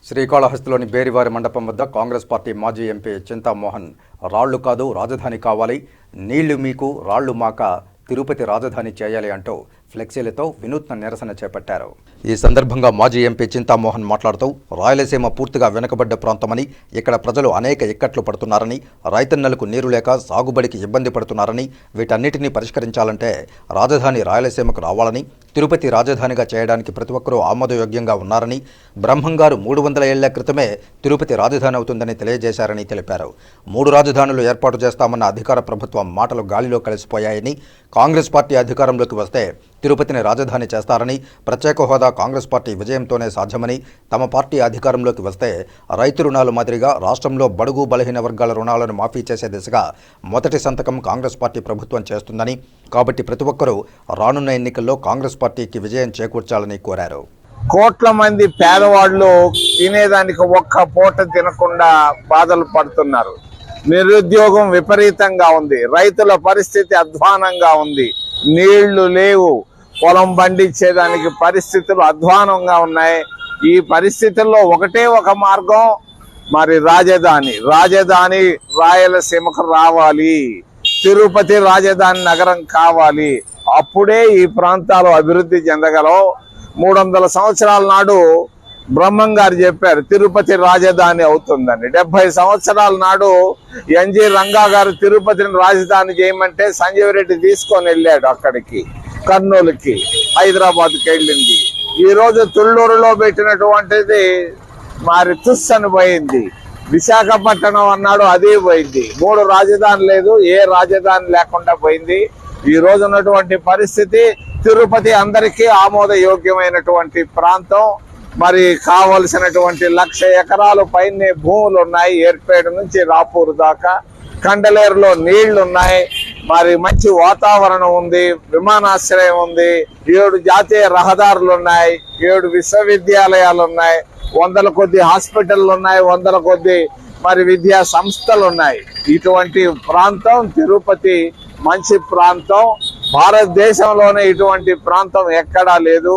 శ్రీకాళహస్తిలోని బేరివారి మండపం వద్ద కాంగ్రెస్ పార్టీ మాజీ ఎంపీ చింతామోహన్ రాళ్లు కాదు రాజధాని కావాలి, నీళ్లు మీకు రాళ్లు మాక, తిరుపతి రాజధాని చేయాలి అంటూ ఫ్లెక్సీలతో వినూత్న నిరసన చేపట్టారు. ఈ సందర్భంగా మాజీ ఎంపీ చింతామోహన్ మాట్లాడుతూ రాయలసీమ పూర్తిగా వెనుకబడ్డ ప్రాంతమని, ఇక్కడ ప్రజలు అనేక ఇక్కట్లు పడుతున్నారని, రైతన్నలకు నీరు లేక సాగుబడికి ఇబ్బంది పడుతున్నారని, వీటన్నిటినీ పరిష్కరించాలంటే రాజధాని రాయలసీమకు రావాలని, తిరుపతి రాజధానిగా చేయడానికి ప్రతి ఒక్కరూ ఆమోదయోగ్యంగా ఉన్నారని, బ్రహ్మంగారు 300 ఏళ్ల క్రితమే తిరుపతి రాజధాని అవుతుందని తెలియజేశారని తెలిపారు. 3 రాజధానులు ఏర్పాటు చేస్తామన్న అధికార ప్రభుత్వం మాటలు గాలిలో కలిసిపోయాయని, కాంగ్రెస్ పార్టీ అధికారంలోకి వస్తే తిరుపతిని రాజధాని చేస్తారని, ప్రత్యేక హోదా కాంగ్రెస్ పార్టీ విజయంతోనే సాధ్యమని, తమ పార్టీ అధికారంలోకి వస్తే రైతు రుణాలు మాదిరిగా రాష్ట్రంలో బడుగు బలహీన వర్గాల రుణాలను మాఫీ చేసే దిశగా మొదటి సంతకం కాంగ్రెస్ పార్టీ ప్రభుత్వం చేస్తుందని, కాబట్టి ప్రతి ఒక్కరూ రానున్న ఎన్నికల్లో కాంగ్రెస్ పార్టీకి విజయం చేకూర్చాలని కోరారు. కోట్ల మంది పేదవాళ్ళు తినేదానికి ఒక్క పూట తినకుండా బాధలు పడుతున్నారు. నిరుద్యోగం విపరీతంగా ఉంది. రైతుల పరిస్థితి అధ్వానంగా ఉంది. నీళ్లు లేవు. పొలం పండించేదానికి పరిస్థితులు అధ్వానంగా ఉన్నాయి. ఈ పరిస్థితుల్లో ఒకటే ఒక మార్గం, మరి రాజధాని రాయలసీమకు రావాలి. తిరుపతి రాజధాని నగరం కావాలి. అప్పుడే ఈ ప్రాంతాలు అభివృద్ధి చెందగలవు. 300 సంవత్సరాల నాడు బ్రహ్మంగారు చెప్పారు తిరుపతి రాజధాని అవుతుందని. 70 సంవత్సరాల నాడు ఎన్జి రంగా గారు తిరుపతిని రాజధాని చేయమంటే సంజీవ్ రెడ్డి తీసుకొని వెళ్ళాడు అక్కడికి, కర్నూలుకి, హైదరాబాద్కి వెళ్ళింది. ఈ రోజు తుళ్ళూరులో పెట్టినటువంటిది మరి తుస్సని పోయింది. విశాఖపట్నం అన్నాడు, అదే పోయింది. 3 రాజధాని లేదు, ఏ రాజధాని లేకుండా పోయింది. ఈ రోజు ఉన్నటువంటి పరిస్థితి, తిరుపతి అందరికీ ఆమోదయోగ్యమైనటువంటి ప్రాంతం. మరి కావలసినటువంటి 1,00,000 ఎకరాలు పైనే భూములు ఉన్నాయి. ఏర్పేట నుంచి రాపూర్ దాకా. కండలేరులో నీళ్లు ఉన్నాయి. మరి మంచి వాతావరణం ఉంది. విమానాశ్రయం ఉంది. 7 జాతీయ రహదారులు ఉన్నాయి. 7 విశ్వవిద్యాలయాలు ఉన్నాయి. 100 కొద్ది హాస్పిటళ్ళు ఉన్నాయి. 100 కొద్ది మరి విద్యా సంస్థలు ఉన్నాయి. ఇటువంటి ప్రాంతం తిరుపతి మంచి ప్రాంతం. భారతదేశంలోనే ఇటువంటి ప్రాంతం ఎక్కడా లేదు.